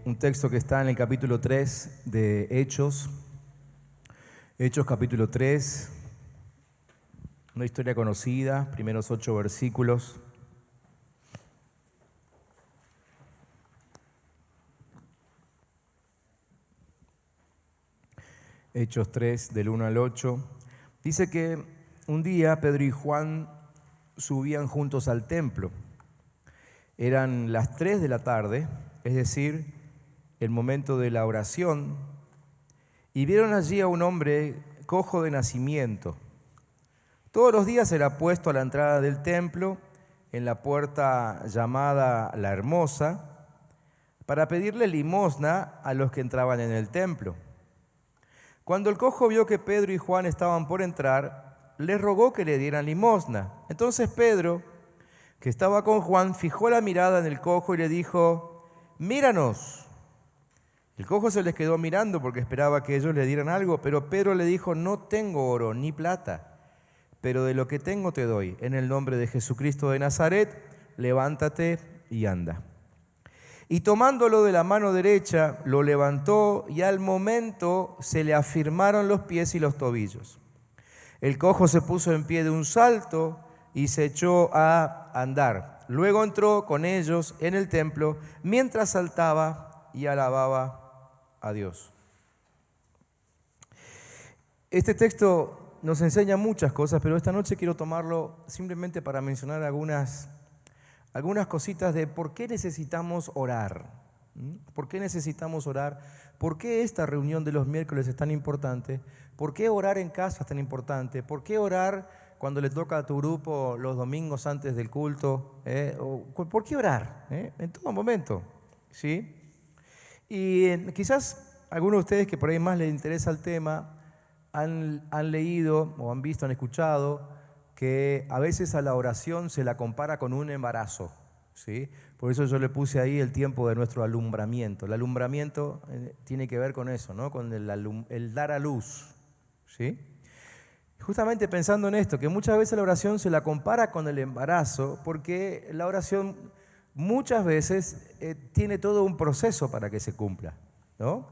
un texto que está en el capítulo 3 de Hechos. Hechos capítulo 3, una historia conocida, primeros 8 versículos. Hechos 3, del 1 al 8. Dice que un día Pedro y Juan subían juntos al templo. Eran las 3 de la tarde, es decir, el momento de la oración, y vieron allí a un hombre cojo de nacimiento. Todos los días era puesto a la entrada del templo, en la puerta llamada La Hermosa, para pedirle limosna a los que entraban en el templo. Cuando el cojo vio que Pedro y Juan estaban por entrar, les rogó que le dieran limosna. Entonces Pedro, que estaba con Juan, fijó la mirada en el cojo y le dijo: «Míranos». El cojo se les quedó mirando porque esperaba que ellos le dieran algo, pero Pedro le dijo: «No tengo oro ni plata, pero de lo que tengo te doy. En el nombre de Jesucristo de Nazaret, levántate y anda». Y tomándolo de la mano derecha, lo levantó y al momento se le afirmaron los pies y los tobillos. El cojo se puso en pie de un salto y se echó a andar. Luego entró con ellos en el templo mientras saltaba y alababa a Dios. Este texto nos enseña muchas cosas, pero esta noche quiero tomarlo simplemente para mencionar algunas cositas de por qué necesitamos orar. ¿Por qué necesitamos orar? ¿Por qué esta reunión de los miércoles es tan importante? ¿Por qué orar en casa es tan importante? ¿Por qué orar cuando le toca a tu grupo los domingos antes del culto? ¿Por qué orar? En todo momento, ¿sí? Y quizás algunos de ustedes que por ahí más les interesa el tema han leído o han visto, han escuchado que a veces a la oración se la compara con un embarazo, ¿sí? Por eso yo le puse ahí el tiempo de nuestro alumbramiento. El alumbramiento tiene que ver con eso, ¿no? Con el dar a luz, ¿sí? Justamente pensando en esto, que muchas veces la oración se la compara con el embarazo, porque la oración muchas veces tiene todo un proceso para que se cumpla, ¿no?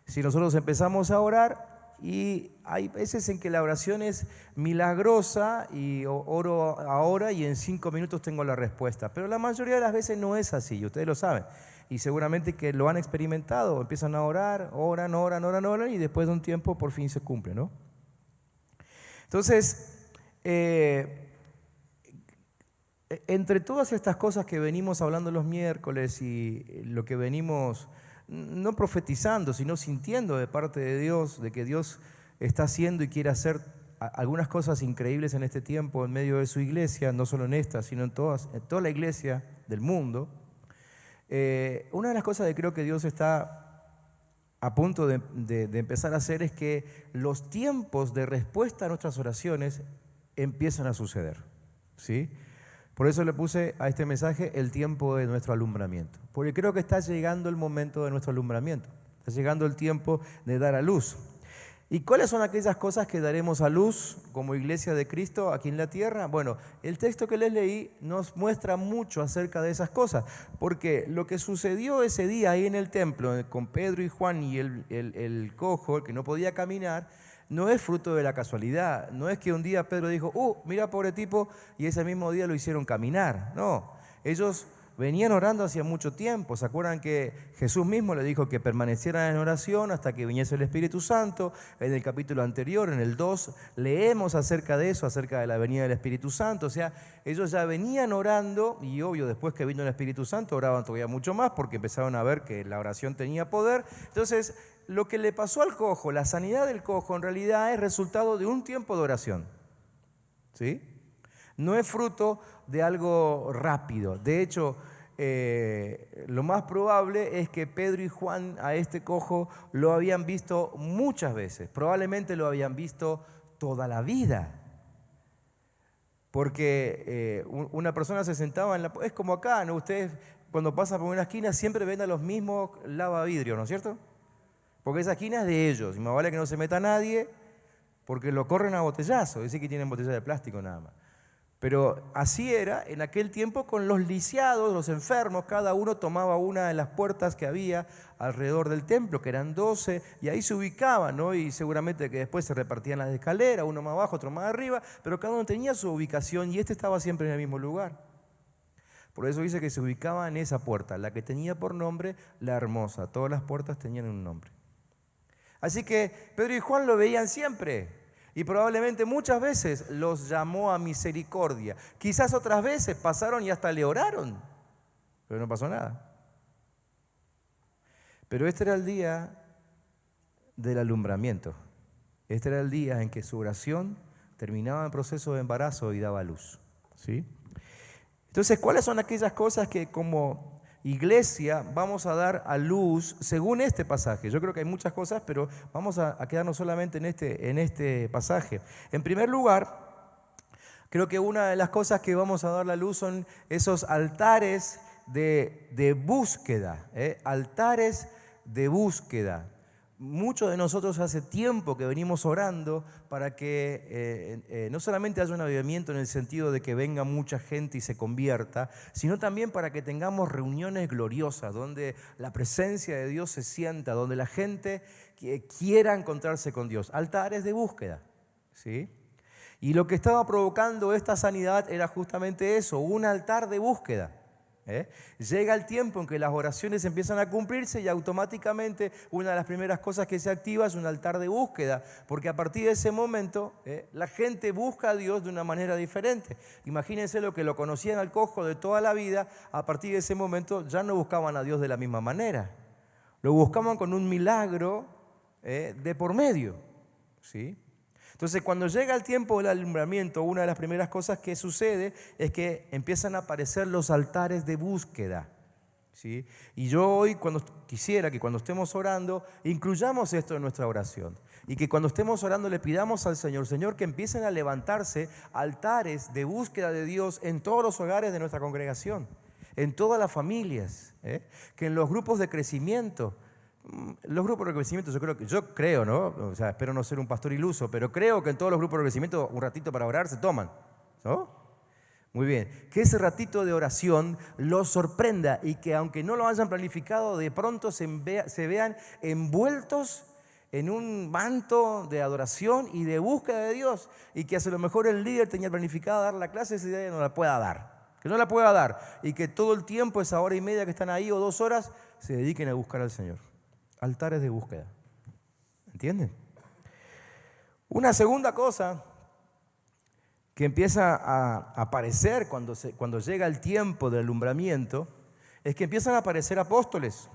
Si nosotros empezamos a orar, y hay veces en que la oración es milagrosa y oro ahora y en 5 minutos tengo la respuesta. Pero la mayoría de las veces no es así, y ustedes lo saben. Y seguramente que lo han experimentado, empiezan a orar, oran y después de un tiempo por fin se cumple, ¿no? Entonces, entre todas estas cosas que venimos hablando los miércoles y lo que venimos no profetizando, sino sintiendo de parte de Dios, de que Dios está haciendo y quiere hacer algunas cosas increíbles en este tiempo en medio de su iglesia, no solo en esta, sino en toda la iglesia del mundo. Una de las cosas que creo que Dios está a punto de empezar a hacer es que los tiempos de respuesta a nuestras oraciones empiezan a suceder, ¿sí? Por eso le puse a este mensaje el tiempo de nuestro alumbramiento, porque creo que está llegando el momento de nuestro alumbramiento, está llegando el tiempo de dar a luz. ¿Y cuáles son aquellas cosas que daremos a luz como Iglesia de Cristo aquí en la tierra? Bueno, el texto que les leí nos muestra mucho acerca de esas cosas, porque lo que sucedió ese día ahí en el templo con Pedro y Juan y el cojo, el que no podía caminar, no es fruto de la casualidad. No es que un día Pedro dijo: mira, pobre tipo, y ese mismo día lo hicieron caminar. No, ellos venían orando hacía mucho tiempo. ¿Se acuerdan que Jesús mismo le dijo que permanecieran en oración hasta que viniese el Espíritu Santo? En el capítulo anterior, en el 2, leemos acerca de eso, acerca de la venida del Espíritu Santo. O sea, ellos ya venían orando y obvio, después que vino el Espíritu Santo, oraban todavía mucho más porque empezaron a ver que la oración tenía poder. Entonces, lo que le pasó al cojo, la sanidad del cojo, en realidad es resultado de un tiempo de oración, ¿sí? No es fruto de algo rápido. De hecho, lo más probable es que Pedro y Juan a este cojo lo habían visto muchas veces. Probablemente lo habían visto toda la vida. Porque una persona se sentaba en la... Es como acá, ¿no? Ustedes cuando pasan por una esquina siempre ven a los mismos lavavidrios, ¿no es cierto? Porque esa esquina es de ellos, y más vale que no se meta nadie, porque lo corren a botellazo, dice que tienen botella de plástico nada más. Pero así era en aquel tiempo con los lisiados, los enfermos, cada uno tomaba una de las puertas que había alrededor del templo, que eran 12, y ahí se ubicaban, ¿no? Y seguramente que después se repartían las escaleras, uno más abajo, otro más arriba, pero cada uno tenía su ubicación y este estaba siempre en el mismo lugar. Por eso dice que se ubicaba en esa puerta, la que tenía por nombre La Hermosa. Todas las puertas tenían un nombre. Así que Pedro y Juan lo veían siempre. Y probablemente muchas veces los llamó a misericordia. Quizás otras veces pasaron y hasta le oraron, pero no pasó nada. Pero este era el día del alumbramiento. Este era el día en que su oración terminaba el proceso de embarazo y daba luz. ¿Sí? Entonces, ¿cuáles son aquellas cosas que como iglesia vamos a dar a luz según este pasaje? Yo creo que hay muchas cosas, pero vamos a quedarnos solamente en este pasaje. En primer lugar, creo que una de las cosas que vamos a dar a luz son esos altares de búsqueda, altares de búsqueda. Muchos de nosotros hace tiempo que venimos orando para que no solamente haya un avivamiento en el sentido de que venga mucha gente y se convierta, sino también para que tengamos reuniones gloriosas donde la presencia de Dios se sienta, donde la gente quiera encontrarse con Dios. Altares de búsqueda, ¿sí? Y lo que estaba provocando esta sanidad era justamente eso, un altar de búsqueda. Llega el tiempo en que las oraciones empiezan a cumplirse y automáticamente una de las primeras cosas que se activa es un altar de búsqueda, porque a partir de ese momento la gente busca a Dios de una manera diferente. Imagínense lo que lo conocían al cojo de toda la vida, a partir de ese momento ya no buscaban a Dios de la misma manera, lo buscaban con un milagro de por medio, ¿sí? Entonces, cuando llega el tiempo del alumbramiento, una de las primeras cosas que sucede es que empiezan a aparecer los altares de búsqueda, ¿sí? Y yo hoy quisiera que cuando estemos orando, incluyamos esto en nuestra oración. Y que cuando estemos orando le pidamos al Señor, Señor, que empiecen a levantarse altares de búsqueda de Dios en todos los hogares de nuestra congregación, en todas las familias, que en los grupos de crecimiento. Los grupos de crecimiento, yo creo, ¿no? O sea, espero no ser un pastor iluso, pero creo que en todos los grupos de crecimiento un ratito para orar se toman, ¿no? Muy bien, que ese ratito de oración los sorprenda y que aunque no lo hayan planificado, de pronto se vean envueltos en un manto de adoración y de búsqueda de Dios, y que a lo mejor el líder tenía planificado dar la clase, ese día no la pueda dar, que no la pueda dar, y que todo el tiempo, esa hora y media que están ahí o 2 horas, se dediquen a buscar al Señor. Altares de búsqueda. ¿Entienden? Una segunda cosa que empieza a aparecer cuando llega el tiempo del alumbramiento es que empiezan a aparecer apóstoles.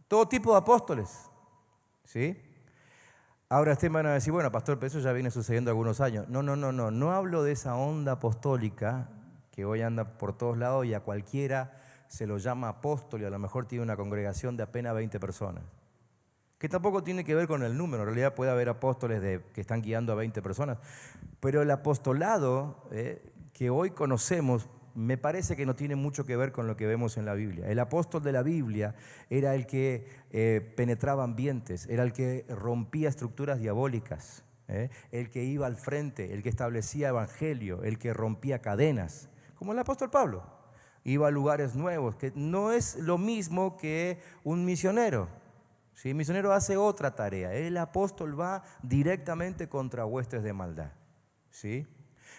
Todo tipo de apóstoles. ¿Sí? Ahora ustedes van a decir, bueno, pastor, pero eso ya viene sucediendo algunos años. No hablo de esa onda apostólica que hoy anda por todos lados y a cualquiera se lo llama apóstol y a lo mejor tiene una congregación de apenas 20 personas. Que tampoco tiene que ver con el número, en realidad puede haber apóstoles que están guiando a 20 personas. Pero el apostolado que hoy conocemos me parece que no tiene mucho que ver con lo que vemos en la Biblia. El apóstol de la Biblia era el que penetraba ambientes, era el que rompía estructuras diabólicas, el que iba al frente, el que establecía evangelio, el que rompía cadenas, como el apóstol Pablo. Iba a lugares nuevos, que no es lo mismo que un misionero. ¿Sí? El misionero hace otra tarea. El apóstol va directamente contra huestes de maldad. ¿Sí?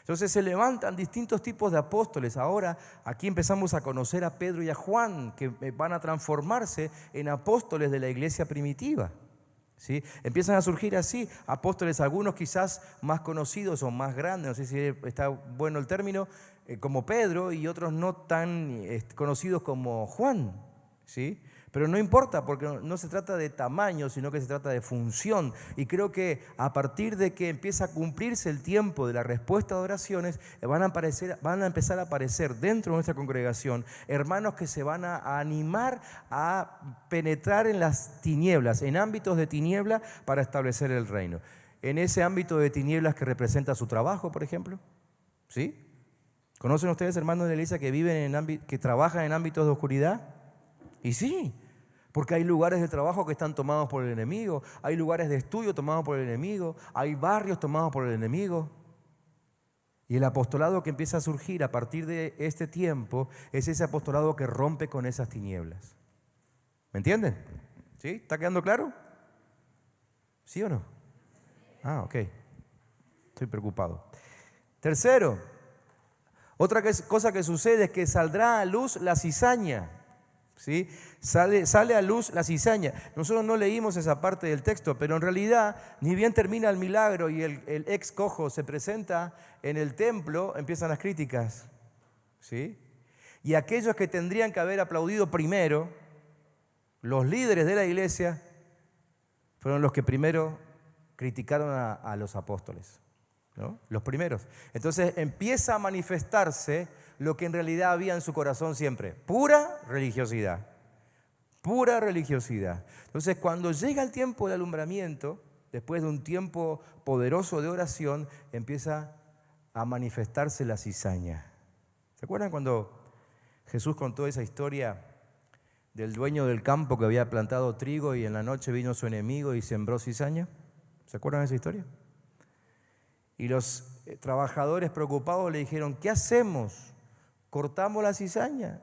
Entonces se levantan distintos tipos de apóstoles. Ahora aquí empezamos a conocer a Pedro y a Juan, que van a transformarse en apóstoles de la iglesia primitiva. ¿Sí? Empiezan a surgir así apóstoles, algunos quizás más conocidos o más grandes, no sé si está bueno el término, como Pedro, y otros no tan conocidos como Juan, ¿sí? Pero no importa, porque no se trata de tamaño, sino que se trata de función. Y creo que a partir de que empieza a cumplirse el tiempo de la respuesta de oraciones, van a empezar a aparecer dentro de nuestra congregación hermanos que se van a animar a penetrar en las tinieblas, en ámbitos de tiniebla para establecer el reino. En ese ámbito de tinieblas que representa su trabajo, por ejemplo, ¿sí? ¿Conocen ustedes hermanos de la iglesia que trabajan en ámbitos de oscuridad? Y sí, porque hay lugares de trabajo que están tomados por el enemigo, hay lugares de estudio tomados por el enemigo, hay barrios tomados por el enemigo. Y el apostolado que empieza a surgir a partir de este tiempo es ese apostolado que rompe con esas tinieblas. ¿Me entienden? ¿Sí? ¿Está quedando claro? ¿Sí o no? Ah, ok. Estoy preocupado. Tercero, otra cosa que sucede es que saldrá a luz la cizaña. ¿Sí? Sale a luz la cizaña. Nosotros no leímos esa parte del texto, pero en realidad, ni bien termina el milagro y el ex cojo se presenta en el templo, empiezan las críticas. ¿Sí? Y aquellos que tendrían que haber aplaudido primero, los líderes de la iglesia, fueron los que primero criticaron a los apóstoles, ¿no? Los primeros. Entonces empieza a manifestarse lo que en realidad había en su corazón siempre: pura religiosidad. Pura religiosidad. Entonces, cuando llega el tiempo del alumbramiento, después de un tiempo poderoso de oración, empieza a manifestarse la cizaña. ¿Se acuerdan cuando Jesús contó esa historia del dueño del campo que había plantado trigo y en la noche vino su enemigo y sembró cizaña? ¿Se acuerdan de esa historia? Y los trabajadores preocupados le dijeron: ¿qué hacemos? ¿Cortamos la cizaña?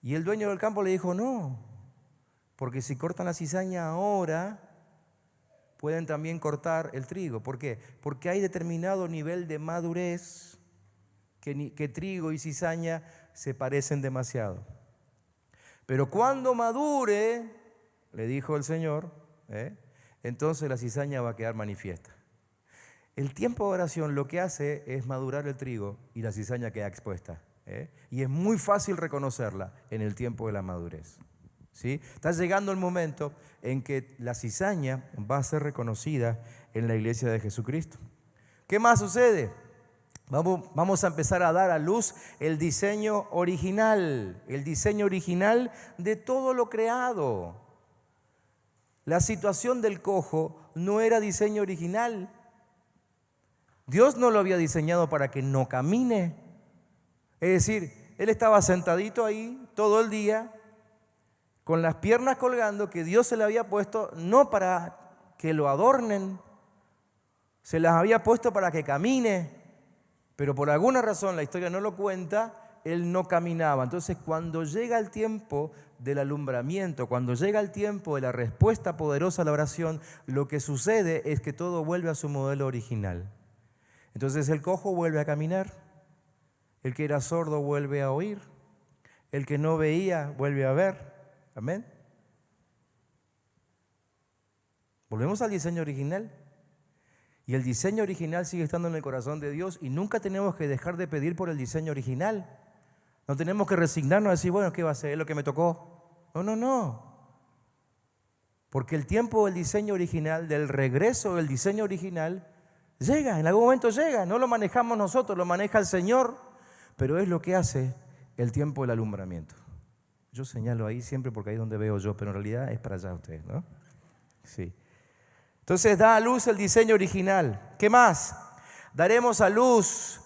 Y el dueño del campo le dijo: no, porque si cortan la cizaña ahora, pueden también cortar el trigo. ¿Por qué? Porque hay determinado nivel de madurez que trigo y cizaña se parecen demasiado. Pero cuando madure, le dijo el Señor, entonces la cizaña va a quedar manifiesta. El tiempo de oración lo que hace es madurar el trigo y la cizaña queda expuesta. Y es muy fácil reconocerla en el tiempo de la madurez. ¿Sí? Está llegando el momento en que la cizaña va a ser reconocida en la iglesia de Jesucristo. ¿Qué más sucede? Vamos a empezar a dar a luz el diseño original de todo lo creado. La situación del cojo no era diseño original. Dios no lo había diseñado para que no camine. Es decir, él estaba sentadito ahí todo el día, con las piernas colgando, que Dios se le había puesto no para que lo adornen, se las había puesto para que camine, pero por alguna razón, la historia no lo cuenta, él no caminaba. Entonces, cuando llega el tiempo del alumbramiento, cuando llega el tiempo de la respuesta poderosa a la oración, lo que sucede es que todo vuelve a su modelo original. Entonces el cojo vuelve a caminar, el que era sordo vuelve a oír, el que no veía vuelve a ver. Amén. Volvemos al diseño original. Y el diseño original sigue estando en el corazón de Dios y nunca tenemos que dejar de pedir por el diseño original. No tenemos que resignarnos a decir: bueno, ¿qué va a ser? ¿Es lo que me tocó? No. Porque el tiempo del diseño original, del regreso del diseño original, llega, en algún momento llega. No lo manejamos nosotros, lo maneja el Señor, pero es lo que hace el tiempo del alumbramiento. Yo señalo ahí siempre porque ahí es donde veo yo, pero en realidad es para allá ustedes, ¿no? Sí. Entonces da a luz el diseño original. ¿Qué más? Daremos a luz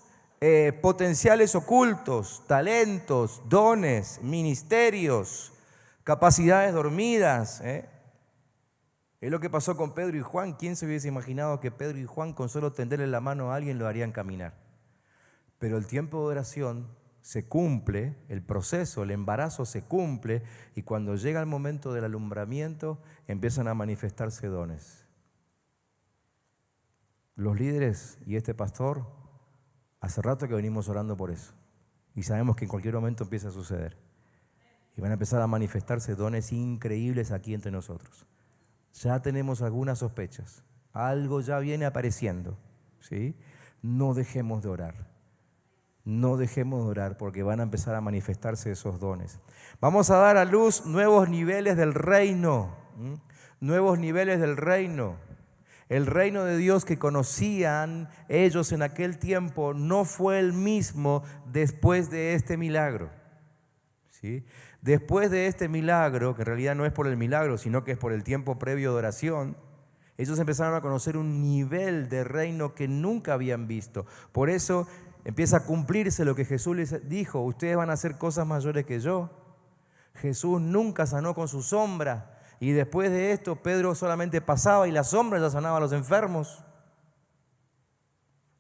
potenciales ocultos, talentos, dones, ministerios, capacidades dormidas. Es lo que pasó con Pedro y Juan. ¿Quién se hubiese imaginado que Pedro y Juan, con solo tenderle la mano a alguien, lo harían caminar? Pero el tiempo de oración se cumple, el proceso, el embarazo se cumple, y cuando llega el momento del alumbramiento empiezan a manifestarse dones. Los líderes y este pastor, hace rato que venimos orando por eso y sabemos que en cualquier momento empieza a suceder y van a empezar a manifestarse dones increíbles aquí entre nosotros. Ya tenemos algunas sospechas, algo ya viene apareciendo, ¿sí? No dejemos de orar. No dejemos de orar porque van a empezar a manifestarse esos dones. Vamos a dar a luz nuevos niveles del reino. Nuevos niveles del reino. El reino de Dios que conocían ellos en aquel tiempo no fue el mismo después de este milagro. ¿Sí? Después de este milagro, que en realidad no es por el milagro, sino que es por el tiempo previo de oración, ellos empezaron a conocer un nivel de reino que nunca habían visto. Por eso empieza a cumplirse lo que Jesús les dijo: ustedes van a hacer cosas mayores que yo. Jesús nunca sanó con su sombra, y después de esto Pedro solamente pasaba y la sombra ya sanaba a los enfermos.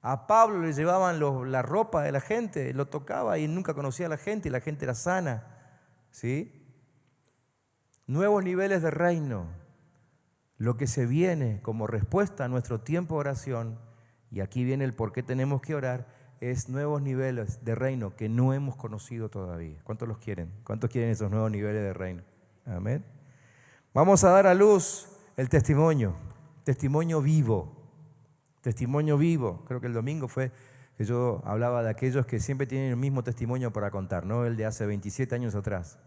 A Pablo le llevaban la ropa de la gente, lo tocaba y nunca conocía a la gente y la gente era sana. ¿Sí? Nuevos niveles de reino. Lo que se viene como respuesta a nuestro tiempo de oración, y aquí viene el por qué tenemos que orar, es nuevos niveles de reino que no hemos conocido todavía. ¿Cuántos los quieren? ¿Cuántos quieren esos nuevos niveles de reino? Amén. Vamos a dar a luz el testimonio vivo. Testimonio vivo. Creo que el domingo fue que yo hablaba de aquellos que siempre tienen el mismo testimonio para contar, no el de hace 27 años atrás.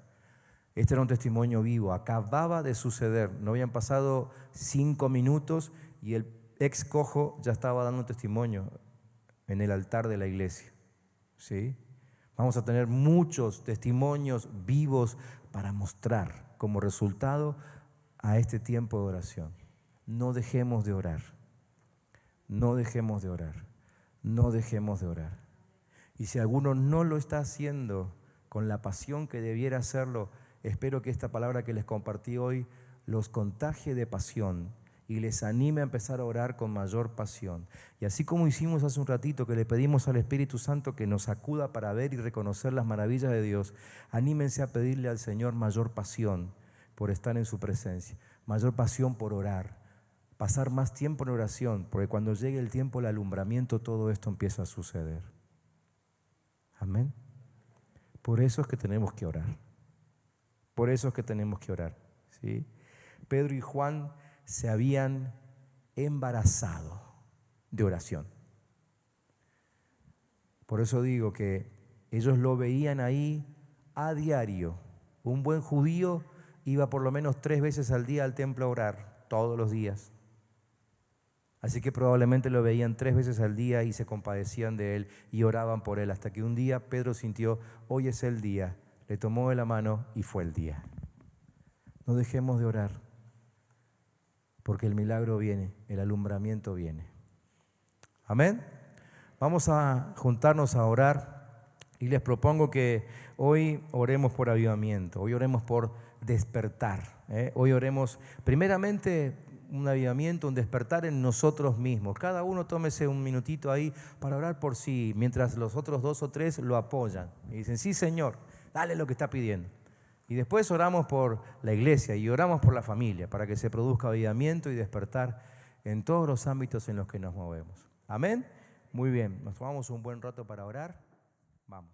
Este era un testimonio vivo, acababa de suceder, no habían pasado 5 minutos y el ex cojo ya estaba dando un testimonio en el altar de la iglesia. ¿Sí? Vamos a tener muchos testimonios vivos para mostrar como resultado a este tiempo de oración. No dejemos de orar, no dejemos de orar, no dejemos de orar. Y si alguno no lo está haciendo con la pasión que debiera hacerlo, espero que esta palabra que les compartí hoy los contagie de pasión y les anime a empezar a orar con mayor pasión. Y así como hicimos hace un ratito que le pedimos al Espíritu Santo que nos acuda para ver y reconocer las maravillas de Dios, anímense a pedirle al Señor mayor pasión por estar en su presencia, mayor pasión por orar, pasar más tiempo en oración, porque cuando llegue el tiempo del alumbramiento todo esto empieza a suceder. Amén. Por eso es que tenemos que orar. Por eso es que tenemos que orar, ¿sí? Pedro y Juan se habían embarazado de oración. Por eso digo que ellos lo veían ahí a diario. Un buen judío iba por lo menos 3 veces al día al templo a orar, todos los días. Así que probablemente lo veían 3 veces al día y se compadecían de él y oraban por él, hasta que un día Pedro sintió, hoy es el día. Le tomó de la mano y fue el día. No dejemos de orar, porque el milagro viene, el alumbramiento viene. Amén. Vamos a juntarnos a orar y les propongo que hoy oremos por avivamiento, hoy oremos por despertar. Hoy oremos primeramente un avivamiento, un despertar en nosotros mismos. Cada uno tómese un minutito ahí para orar por sí, mientras los otros 2 o 3 lo apoyan y dicen, sí Señor, dale lo que está pidiendo. Y después oramos por la iglesia y oramos por la familia para que se produzca avivamiento y despertar en todos los ámbitos en los que nos movemos. Amén. Muy bien, nos tomamos un buen rato para orar. Vamos.